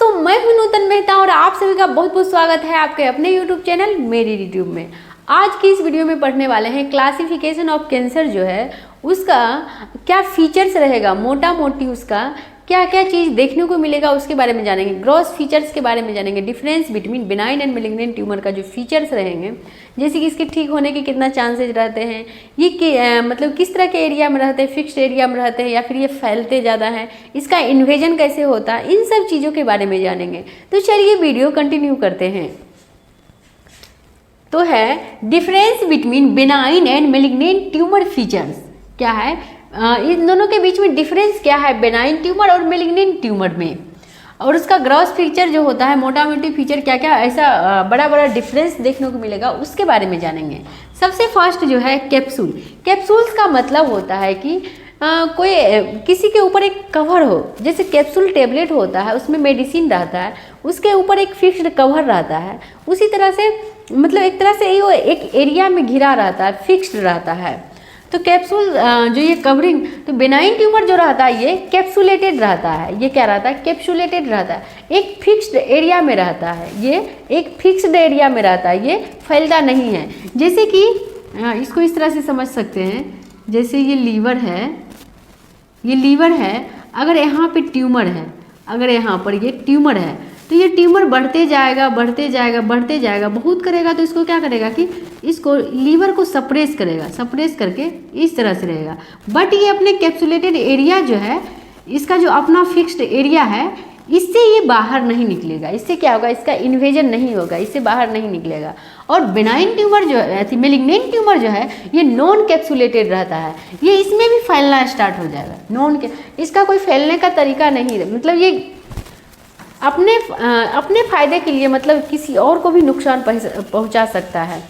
दोस्तों, मैं हूं नूतन मेहता और आप सभी का बहुत बहुत स्वागत है आपके अपने यूट्यूब चैनल मेरी यूट्यूब में। आज की इस वीडियो में पढ़ने वाले हैं क्लासिफिकेशन ऑफ कैंसर जो है उसका क्या फीचर्स रहेगा, मोटा मोटी उसका क्या क्या चीज़ देखने को मिलेगा उसके बारे में जानेंगे। ग्रॉस फीचर्स के बारे में जानेंगे, difference between benign and malignant tumour का जो फीचर्स रहेंगे, जैसे कि इसके ठीक होने के कितना चांसेज रहते हैं, ये मतलब किस तरह के एरिया में रहते हैं, फिक्स्ड एरिया में रहते हैं या फिर ये फैलते ज़्यादा हैं, इसका इन्वेजन कैसे होता है, इन सब चीज़ों के बारे में जानेंगे। तो चलिए वीडियो कंटिन्यू करते हैं। तो है difference between benign and malignant tumour features. क्या है इन दोनों के बीच में डिफरेंस क्या है बेनाइन ट्यूमर और मेलिग्नेंट ट्यूमर में, और उसका ग्रॉस फीचर जो होता है, मोटा मोटी फीचर क्या क्या ऐसा बड़ा बड़ा डिफरेंस देखने को मिलेगा उसके बारे में जानेंगे। सबसे फर्स्ट जो है कैप्सूल। कैप्सूल्स का मतलब होता है कि कोई किसी के ऊपर एक कवर हो, जैसे कैप्सूल टेबलेट होता है उसमें मेडिसिन रहता है, उसके ऊपर एक फिक्स्ड कवर रहता है, उसी तरह से मतलब एक तरह से ये एक एरिया में घिरा रहता है, फिक्स्ड रहता है। तो कैप्सूल जो ये कवरिंग, तो बेनाइन ट्यूमर जो रहता है ये कैप्सुलेटेड रहता है। ये क्या रहता है? कैप्सुलेटेड रहता है, एक फिक्स्ड एरिया में रहता है, ये एक फिक्स्ड एरिया में रहता है, ये फैलता नहीं है। जैसे कि इसको इस तरह से समझ सकते हैं, जैसे ये लीवर है, ये लीवर है, अगर यहाँ पे ट्यूमर है, अगर यहाँ पर ये ट्यूमर है तो ये ट्यूमर बढ़ते जाएगा बढ़ते जाएगा बढ़ते जाएगा, बहुत करेगा तो इसको क्या करेगा कि इसको लीवर को सप्रेस करेगा, सप्रेस करके इस तरह से रहेगा। बट ये अपने कैप्सुलेटेड एरिया जो है, इसका जो अपना फिक्स्ड एरिया है, इससे ये बाहर नहीं निकलेगा। इससे क्या होगा? इसका इन्वेजन नहीं होगा, इससे बाहर नहीं निकलेगा। और बेनाइन ट्यूमर जो है, मेलिग्नेंट ट्यूमर जो है, ये नॉन कैप्सुलेटेड रहता है, ये इसमें भी फैलना स्टार्ट हो जाएगा। इसका कोई फैलने का तरीका नहीं है, मतलब ये अपने फायदे के लिए मतलब किसी और को भी नुकसान पहुंचा सकता है।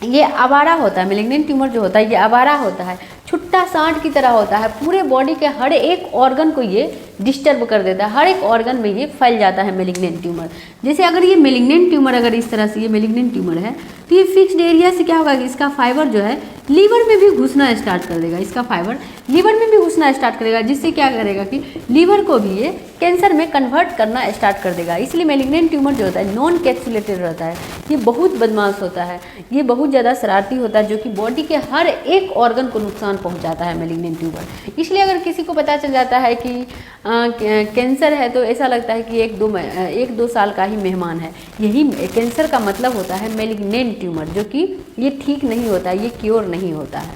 ये आवारा होता है, मेलिग्नेंट ट्यूमर जो होता है ये आवारा होता है, छुट्टा सांड की तरह होता है, पूरे बॉडी के हर एक ऑर्गन को ये डिस्टर्ब कर देता है, हर एक ऑर्गन में ये फैल जाता है मेलिग्नेंट ट्यूमर। जैसे अगर ये मेलिग्नेंट ट्यूमर, अगर इस तरह से ये मेलिग्नेंट ट्यूमर है तो ये फिक्स्ड एरिया से क्या होगा कि इसका फाइबर जो है लीवर में भी घुसना स्टार्ट कर देगा, इसका फाइबर लीवर में भी घुसना स्टार्ट करेगा, जिससे क्या करेगा कि लीवर को भी ये कैंसर में कन्वर्ट करना स्टार्ट कर देगा। इसलिए मेलिग्नेंट ट्यूमर जो होता है नॉन कैप्सुलेटेड रहता है, ये बहुत बदमाश होता है, ये बहुत ज़्यादा शरारती होता है, जो कि बॉडी के हर एक ऑर्गन को नुकसान पहुंचाता है मेलिग्नेंट ट्यूमर। इसलिए अगर किसी को पता चल जाता है कि कैंसर है तो ऐसा लगता है कि एक दो साल का ही मेहमान है। यही कैंसर का मतलब होता है मेलिग्नेंट ट्यूमर, जो कि ये ठीक नहीं होता, ये क्योर नहीं होता है।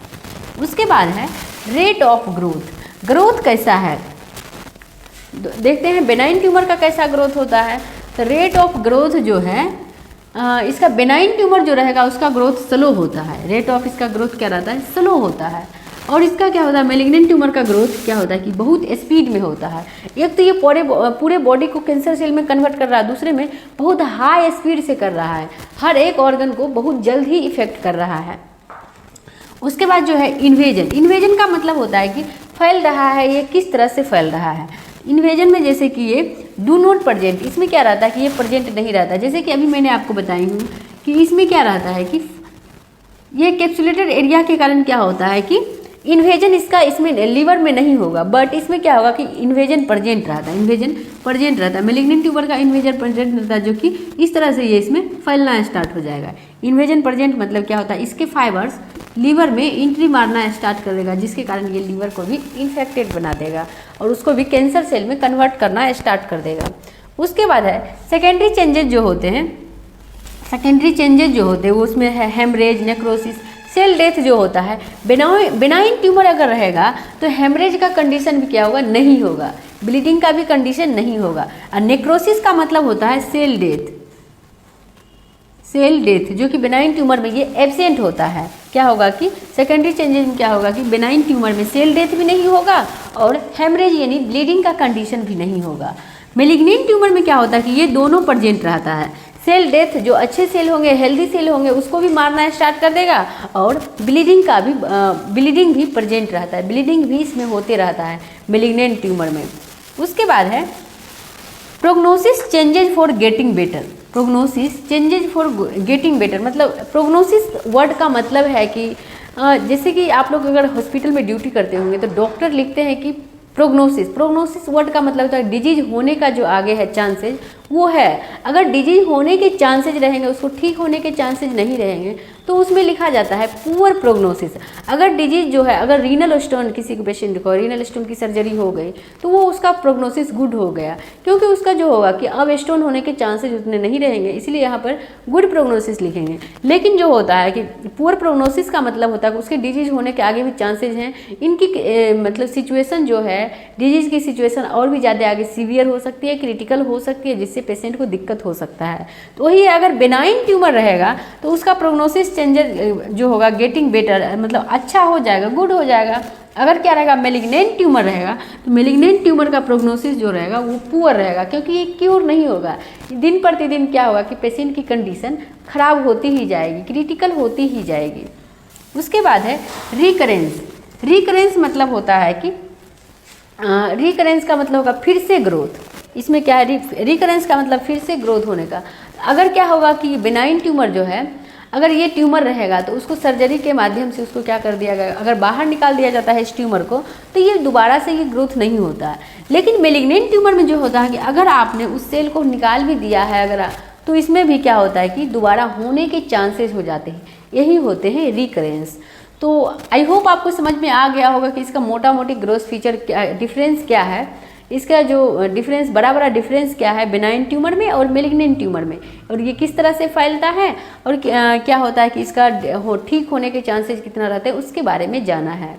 उसके बाद है रेट ऑफ ग्रोथ। ग्रोथ कैसा है देखते हैं, बेनाइन ट्यूमर का कैसा ग्रोथ होता है। तो रेट ऑफ ग्रोथ जो है इसका बेनाइन ट्यूमर जो रहेगा उसका ग्रोथ स्लो होता है, रेट ऑफ इसका ग्रोथ क्या रहता है? स्लो होता है। और इसका क्या होता है? मेलिग्नेंट ट्यूमर का ग्रोथ क्या होता है कि बहुत स्पीड में होता है। एक तो ये पूरे बॉडी को कैंसर सेल में कन्वर्ट कर रहा है, दूसरे में बहुत हाई स्पीड से कर रहा है, हर एक ऑर्गन को बहुत जल्द ही इफेक्ट कर रहा है। उसके बाद जो है इन्वेजन। इन्वेजन का मतलब होता है कि फैल रहा है, ये किस तरह से फैल रहा है। इन्वेजन में जैसे कि ये डू नॉट प्रेजेंट, इसमें क्या रहता है कि ये प्रेजेंट नहीं रहता। जैसे कि अभी मैंने आपको बताई हूँ कि इसमें क्या रहता है कि ये कैप्सुलेटेड एरिया के कारण क्या होता है कि इन्वेजन इसका इसमें लीवर में नहीं होगा, बट इसमें क्या होगा कि इन्वेजन प्रेजेंट रहता है, इन्वेजन प्रेजेंट रहता है। मेलिग्नेंट ट्यूमर का इन्वेजन प्रेजेंट रहता है, जो कि इस तरह से ये इसमें फैलना स्टार्ट हो जाएगा। इन्वेजन प्रेजेंट मतलब क्या होता है? इसके फाइबर्स लीवर में एंट्री मारना स्टार्ट कर देगा, जिसके कारण ये लीवर को भी इन्फेक्टेड बना देगा और उसको भी कैंसर सेल में कन्वर्ट करना स्टार्ट कर देगा। उसके बाद है सेकेंडरी चेंजेस जो होते हैं। सेकेंडरी चेंजेस जो होते हैं वो उसमें है हेमरेज, नेक्रोसिस, सेल डेथ जो होता है। बेनाइन ट्यूमर अगर रहेगा तो हेमरेज का कंडीशन भी क्या होगा? नहीं होगा, ब्लीडिंग का भी कंडीशन नहीं होगा। और नेक्रोसिस का मतलब होता है सेल डेथ, सेल डेथ जो कि बेनाइन ट्यूमर में ये एब्सेंट होता है। क्या होगा कि सेकेंडरी चेंजेस में क्या होगा कि बेनाइन ट्यूमर में सेल डेथ भी नहीं होगा और हेमरेज यानी ब्लीडिंग का कंडीशन भी नहीं होगा। मेलिग्नेंट ट्यूमर में क्या होता है कि ये दोनों प्रेजेंट रहता है। सेल डेथ जो अच्छे सेल होंगे, हेल्दी सेल होंगे, उसको भी मारना स्टार्ट कर देगा और ब्लीडिंग भी प्रेजेंट रहता है, ब्लीडिंग भी इसमें होते रहता है मेलिग्नेंट ट्यूमर में। उसके बाद है prognosis changes for getting better. Prognosis changes for getting better मतलब प्रोग्नोसिस वर्ड का मतलब है कि जैसे कि आप लोग अगर हॉस्पिटल में ड्यूटी करते होंगे तो डॉक्टर लिखते हैं कि प्रोग्नोसिस वर्ड का मतलब होता है डिजीज होने का जो आगे है चांसेज वो है। अगर डिजीज होने के चांसेज रहेंगे, उसको ठीक होने के चांसेज नहीं रहेंगे, तो उसमें लिखा जाता है पुअर प्रोग्नोसिस। अगर डिजीज जो है, अगर रीनल स्टोन किसी के पेशेंट को रीनल स्टोन की सर्जरी हो गई तो वो उसका प्रोग्नोसिस गुड हो गया, क्योंकि उसका जो होगा कि अब स्टोन होने के चांसेज उतने नहीं रहेंगे, इसलिए यहाँ पर गुड प्रोग्नोसिस लिखेंगे। लेकिन जो होता है कि पुअर प्रोग्नोसिस का मतलब होता है कि उसके डिजीज होने के आगे भी चांसेज हैं, इनकी मतलब सिचुएशन जो है, डिजीज की सिचुएशन और भी ज़्यादा आगे सीवियर हो सकती है, क्रिटिकल हो सकती है, जिससे पेशेंट को दिक्कत हो सकता है। तो वही अगर बेनाइन ट्यूमर रहेगा तो उसका प्रोग्नोसिस चेंजेस जो होगा गेटिंग बेटर, मतलब अच्छा हो जाएगा, गुड हो जाएगा। अगर क्या रहेगा, मेलिग्नेंट ट्यूमर रहेगा तो मेलिग्नेंट ट्यूमर का प्रोग्नोसिस जो रहेगा वो पुअर रहेगा, क्योंकि ये क्योर नहीं होगा। दिन प्रतिदिन क्या होगा कि पेशेंट की कंडीशन खराब होती ही जाएगी, क्रिटिकल होती ही जाएगी। उसके बाद है रिकरेंस। रिकरेंस मतलब होता है कि रिकरेंस का मतलब होगा फिर से ग्रोथ। इसमें क्या है, रिकरेंस का मतलब फिर से ग्रोथ होने का। अगर क्या होगा कि बेनाइन ट्यूमर जो है, अगर ये ट्यूमर रहेगा तो उसको सर्जरी के माध्यम से उसको क्या कर दिया गया, अगर बाहर निकाल दिया जाता है इस ट्यूमर को, तो ये दोबारा से ये ग्रोथ नहीं होता है। लेकिन मेलिग्नेंट ट्यूमर में जो होता है कि अगर आपने उस सेल को निकाल भी दिया है अगर, तो इसमें भी क्या होता है कि दोबारा होने के चांसेस हो जाते हैं, यही होते हैं रिकरेंस। तो आई होप आपको समझ में आ गया होगा कि इसका मोटा मोटी ग्रोथ फीचर क्या, डिफरेंस क्या है, इसका जो डिफरेंस, बड़ा डिफरेंस क्या है बेनाइन ट्यूमर में और मेलिग्नेंट ट्यूमर में, और ये किस तरह से फैलता है और क्या होता है कि इसका ठीक होने के चांसेस कितना रहते हैं, उसके बारे में जाना है।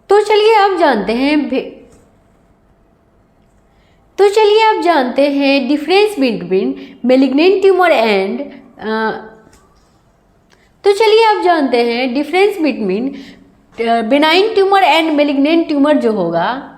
तो चलिए अब जानते हैं difference between malignant tumour and difference between benign tumour and malignant tumour जो होगा।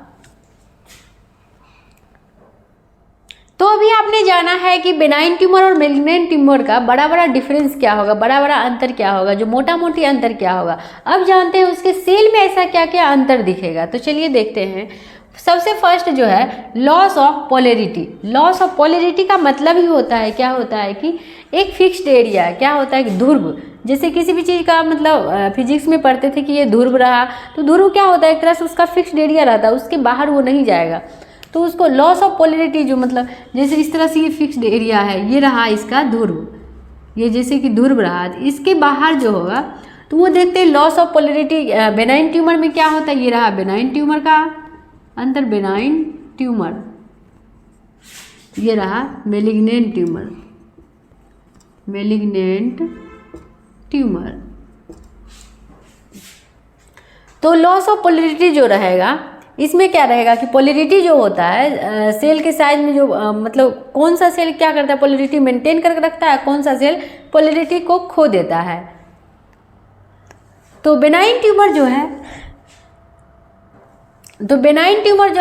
तो अभी आपने जाना है कि बेनाइन ट्यूमर और मेलिग्नेंट ट्यूमर का बड़ा डिफरेंस क्या होगा, बड़ा अंतर क्या होगा, जो मोटा मोटी अंतर क्या होगा। अब जानते हैं उसके सेल में ऐसा क्या क्या अंतर दिखेगा। तो चलिए देखते हैं। सबसे फर्स्ट जो है loss of polarity. Loss of polarity का मतलब ही होता है, क्या होता है कि एक फिक्स्ड एरिया, क्या होता है कि ध्रुव, जैसे किसी भी चीज़ का मतलब फिजिक्स में पढ़ते थे कि ये ध्रुव रहा, तो ध्रुव क्या होता है, एक तरह से उसका फिक्स्ड एरिया रहता है, उसके बाहर वो नहीं जाएगा। तो उसको लॉस ऑफ पोलैरिटी जो मतलब जैसे इस तरह से ये फिक्स्ड एरिया है, ये रहा इसका ध्रुव, ये जैसे कि ध्रुव रहा, इसके बाहर जो होगा तो वो देखते हैं loss of polarity. Benign tumour में क्या होता है, ये रहा बेनाइन ट्यूमर का अंतर, बेनाइन ट्यूमर, ये रहा मेलिग्नेंट ट्यूमर, मेलिग्नेंट ट्यूमर। तो लॉस ऑफ पोलैरिटी जो रहेगा, इसमें क्या रहेगा कि पोलैरिटी जो होता है सेल के साइज में जो मतलब कौन सा सेल क्या करता है, पोलैरिटी मेंटेन करके रखता है, कौन सा सेल पोलैरिटी को खो देता है। तो बेनाइन ट्यूमर जो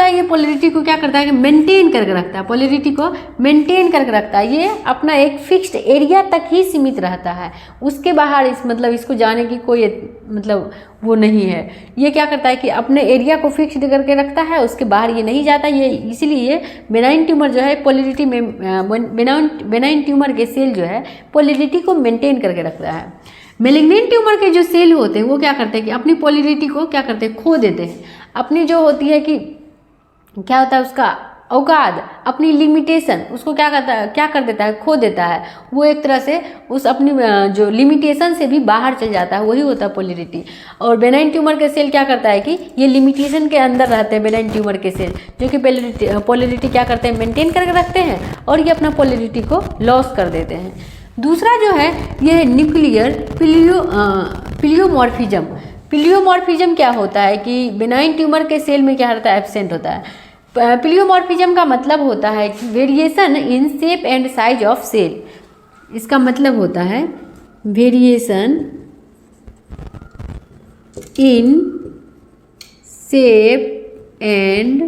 है, ये पोलैरिटी को क्या करता है कि मेंटेन करके रखता है, पोलैरिटी को मेंटेन करके रखता है। ये अपना एक फिक्स्ड एरिया तक ही सीमित रहता है, उसके बाहर इसको जाने की कोई मतलब वो नहीं है। ये क्या करता है कि अपने एरिया को फिक्स्ड करके रखता है, उसके बाहर ये नहीं जाता। ये इसीलिए बेनाइन ट्यूमर जो है पोलैरिटी में, बेनाइन ट्यूमर के सेल जो है पोलैरिटी को मेंटेन करके रखता है। मेलिग्नेंट ट्यूमर के जो सेल होते हैं वो क्या करते हैं कि अपनी पोलैरिटी को क्या करते हैं, खो देते हैं। अपनी जो होती है कि क्या होता है उसका औकात, अपनी लिमिटेशन, उसको क्या कर देता है, खो देता है। वो एक तरह से उस अपनी जो लिमिटेशन से भी बाहर चल जाता है, वही होता है पोलैरिटी। और बेनाइन ट्यूमर के सेल क्या करता है कि ये लिमिटेशन के अंदर रहते हैं। बेनाइन ट्यूमर के सेल जो कि पोलैरिटी क्या करते हैं, मेंटेन करके रखते हैं, और ये अपना पोलैरिटी को लॉस कर देते हैं। दूसरा जो है ये है न्यूक्लियर प्लियोमॉर्फिज्म। प्लियोमॉर्फिज्म क्या होता है कि बेनाइन ट्यूमर के सेल में क्या रहता है, एब्सेंट होता है। प्लियोमॉर्फिज्म का मतलब होता है कि variation in shape and size of cell. इसका मतलब होता है variation in shape and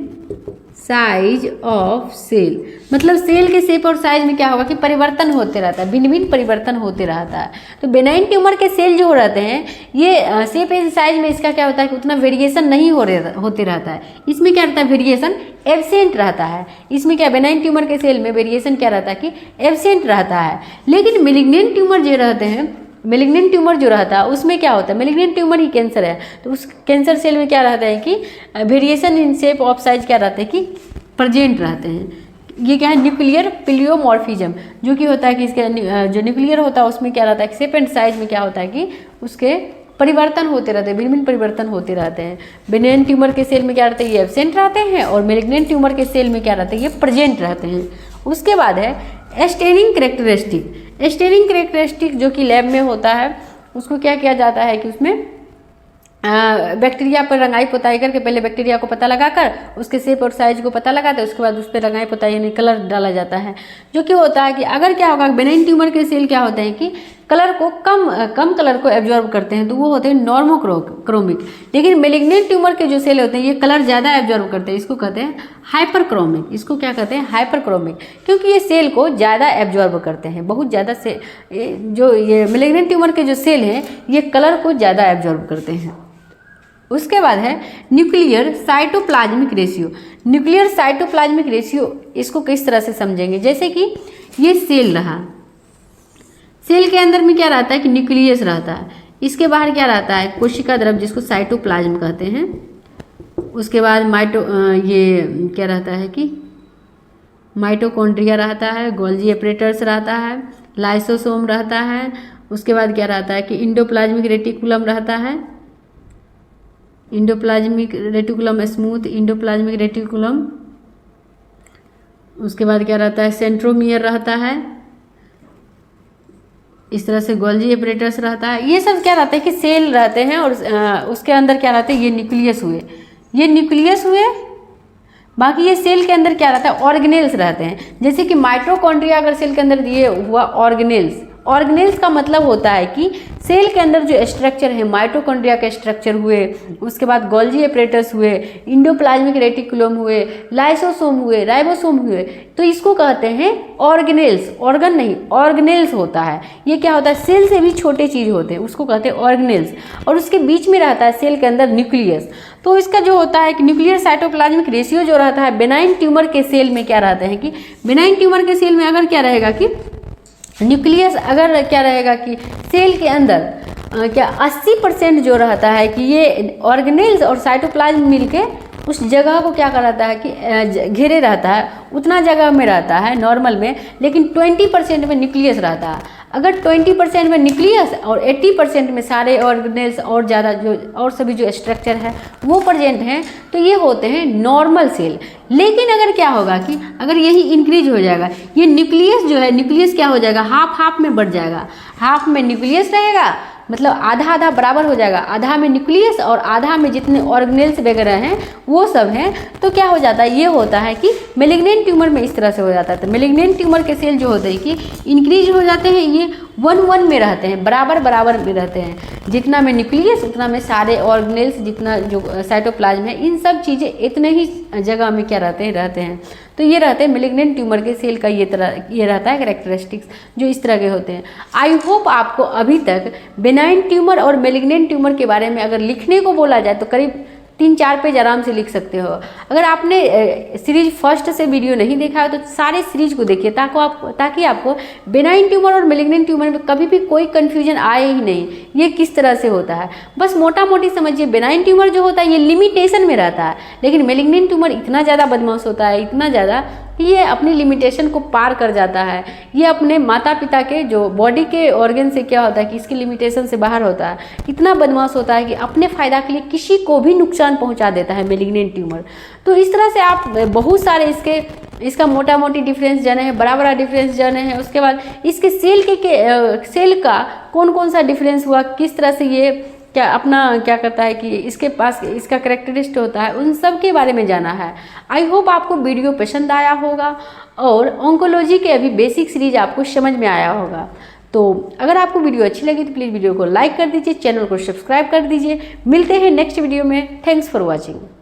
size of cell. मतलब सेल के शेप और साइज में क्या होगा कि परिवर्तन होते रहता है, भिन्न भिन्न परिवर्तन होते रहता है। तो बेनाइन ट्यूमर के सेल जो रहते हैं ये शेप एंड साइज में इसका क्या होता है कि उतना वेरिएशन नहीं होते रहता है। इसमें क्या रहता है, वेरिएशन एब्सेंट रहता है। इसमें क्या, बेनाइन ट्यूमर के सेल में वेरिएशन क्या रहता है कि एब्सेंट रहता है। लेकिन मेलिग्नेंट ट्यूमर जो रहते हैं मेलिग्नेंट ट्यूमर जो रहता है उसमें क्या होता है, मेलिग्नेंट ट्यूमर ही कैंसर है, तो उस कैंसर सेल में क्या रहता है कि variation in shape of size क्या रहता है कि प्रेजेंट रहते हैं। ये क्या है, न्यूक्लियर प्लियोमॉर्फिज्म, जो कि होता है कि इसके जो न्यूक्लियर होता है उसमें क्या रहता है, शेप एंड साइज में क्या होता है कि उसके परिवर्तन होते रहते हैं, भिन्न भिन्न परिवर्तन होते रहते हैं। बेनियन ट्यूमर के सेल में क्या रहते हैं, ये एब्सेंट रहते हैं, और मेलिग्नेंट ट्यूमर के सेल में क्या रहते हैं, ये प्रेजेंट रहते हैं। उसके बाद है स्टेनिंग करेक्टरिस्टिक। स्टेनिंग करेक्टरिस्टिक जो कि लैब में होता है, उसको क्या किया जाता है कि उसमें बैक्टीरिया पर रंगाई पुताई करके पहले बैक्टीरिया को पता लगाकर उसके शेप और साइज को पता लगाते हैं, उसके बाद उस पर रंगाई पुताई यानी कलर डाला जाता है। जो कि होता है कि अगर क्या होगा, बेनियन ट्यूमर के सेल क्या होते हैं कि कलर को कम कलर को एब्जॉर्ब करते हैं, तो वो होते हैं नॉर्मोक्रोमिक। लेकिन मेलिग्नेंट ट्यूमर के जो सेल होते हैं ये कलर ज़्यादा एब्जॉर्ब करते हैं, इसको कहते हैं हाइपरक्रोमिक। इसको क्या कहते हैं, हाइपरक्रोमिक, क्योंकि ये सेल को ज़्यादा एब्जॉर्ब करते हैं, बहुत ज़्यादा से जो ये मेलिग्नेंट ट्यूमर के जो सेल हैं ये कलर को ज़्यादा एब्जॉर्ब करते हैं। उसके बाद है nuclear cytoplasmic ratio. Nuclear cytoplasmic ratio इसको किस तरह से समझेंगे, जैसे कि ये सेल रहा, सेल के अंदर में क्या रहता है कि न्यूक्लियस रहता है, इसके बाहर क्या रहता है, कोशिका द्रव्य जिसको साइटोप्लाज्म कहते हैं। उसके बाद ये क्या रहता है कि माइटोकॉन्ड्रिया रहता है, गोल्जी एपरेटर्स रहता है, लाइसोसोम रहता है। उसके बाद क्या रहता है कि इंडोप्लाज्मिक रेटिकुलम रहता है, endoplasmic reticulum smooth, endoplasmic reticulum. उसके बाद क्या रहता है, सेंट्रोमियर रहता है, इस तरह से गोल्जी एपरेटस रहता है। ये सब क्या रहता है कि सेल रहते हैं, और उसके अंदर क्या रहते हैं, ये न्यूक्लियस हुए, ये न्यूक्लियस हुए। बाकी ये सेल के अंदर क्या रहता है, ऑर्गेनेल्स रहते हैं। जैसे कि माइटोकॉन्ड्रिया अगर सेल के अंदर दिए हुआ ऑर्गेनेल्स, ऑर्गेनेल्स का मतलब होता है कि सेल के अंदर जो स्ट्रक्चर है, माइटोकॉन्ड्रिया के स्ट्रक्चर हुए, उसके बाद गोल्जी एपरेटस हुए, इंडोप्लाज्मिक रेटिकुलम हुए, लाइसोसोम हुए, राइबोसोम हुए, तो इसको कहते हैं ऑर्गेनेल्स। ऑर्गन नहीं, ऑर्गेनेल्स होता है। ये क्या होता है, सेल से भी छोटे चीज़ होते हैं, उसको कहते हैं ऑर्गेनेल्स। और उसके बीच में रहता है सेल के अंदर न्यूक्लियस। तो इसका जो होता है कि न्यूक्लियर साइटोप्लाज्मिक रेशियो जो रहता है बेनाइन ट्यूमर के सेल में क्या रहते हैं कि बेनाइन ट्यूमर के सेल में अगर क्या रहेगा कि न्यूक्लियस अगर क्या रहेगा कि सेल के अंदर क्या 80% जो रहता है कि ये ऑर्गेनेल्स और साइटोप्लाज्म मिलके उस जगह को क्या कराता है कि घेरे रहता है, उतना जगह में रहता है नॉर्मल में, लेकिन 20% में न्यूक्लियस रहता है। अगर 20% में न्यूक्लियस और 80% में सारे ऑर्गेनेल्स और ज़्यादा जो और सभी जो स्ट्रक्चर है वो प्रेजेंट हैं, तो ये होते हैं नॉर्मल सेल। लेकिन अगर क्या होगा कि अगर यही इंक्रीज हो जाएगा, ये न्यूक्लियस जो है, न्यूक्लियस क्या हो जाएगा, हाफ में बढ़ जाएगा। हाफ में न्यूक्लियस रहेगा, मतलब आधा आधा बराबर हो जाएगा, आधा में न्यूक्लियस और आधा में जितने ऑर्गेनेल्स वगैरह हैं वो सब हैं। तो क्या हो जाता है, ये होता है कि मेलिग्नेंट ट्यूमर में इस तरह से हो जाता है। तो मेलिग्नेंट ट्यूमर के सेल जो होते हैं कि इंक्रीज हो जाते हैं, ये 1-1 में रहते हैं, बराबर में रहते हैं। जितना में न्यूक्लियस उतना में सारे ऑर्गेनेल्स, जितना जो साइटोप्लाज्म है, इन सब चीज़ें इतने ही जगह में क्या रहते हैं। तो ये रहते हैं मेलिग्नेंट ट्यूमर के सेल का ये रहता है कैरेक्टरिस्टिक्स जो इस तरह के होते हैं। आई होप आपको अभी तक बेनाइन ट्यूमर और मेलिग्नेंट ट्यूमर के बारे में अगर लिखने को बोला जाए तो करीब 3-4 पेज आराम से लिख सकते हो। अगर आपने सीरीज फर्स्ट से वीडियो नहीं देखा है तो सारे सीरीज को देखिए, ताकि आपको बेनाइन ट्यूमर और मेलिग्नेंट ट्यूमर में कभी भी कोई कन्फ्यूजन आए ही नहीं, ये किस तरह से होता है। बस मोटा मोटी समझिए, बेनाइन ट्यूमर जो होता है ये लिमिटेशन में रहता है, लेकिन मेलिग्नेंट ट्यूमर इतना ज़्यादा बदमाश होता है, इतना ज़्यादा कि ये अपनी लिमिटेशन को पार कर जाता है। ये अपने माता पिता के जो बॉडी के ऑर्गन से क्या होता है कि इसकी लिमिटेशन से बाहर होता है, इतना बदमाश होता है कि अपने फ़ायदा के लिए किसी को भी नुकसान पहुंचा देता है मेलिग्नेंट ट्यूमर। तो इस तरह से आप बहुत सारे इसका मोटा मोटी डिफरेंस जाने हैं, बड़ा डिफरेंस जाने हैं। उसके बाद इसके सेल का कौन सा डिफरेंस हुआ, किस तरह से ये क्या करता है कि इसके पास इसका कैरेक्टरिस्टिक होता है, उन सब के बारे में जाना है। आई होप आपको वीडियो पसंद आया होगा और ऑन्कोलॉजी के अभी बेसिक सीरीज आपको समझ में आया होगा। तो अगर आपको वीडियो अच्छी लगी तो प्लीज़ वीडियो को लाइक कर दीजिए, चैनल को सब्सक्राइब कर दीजिए। मिलते हैं नेक्स्ट वीडियो में। Thanks for watching.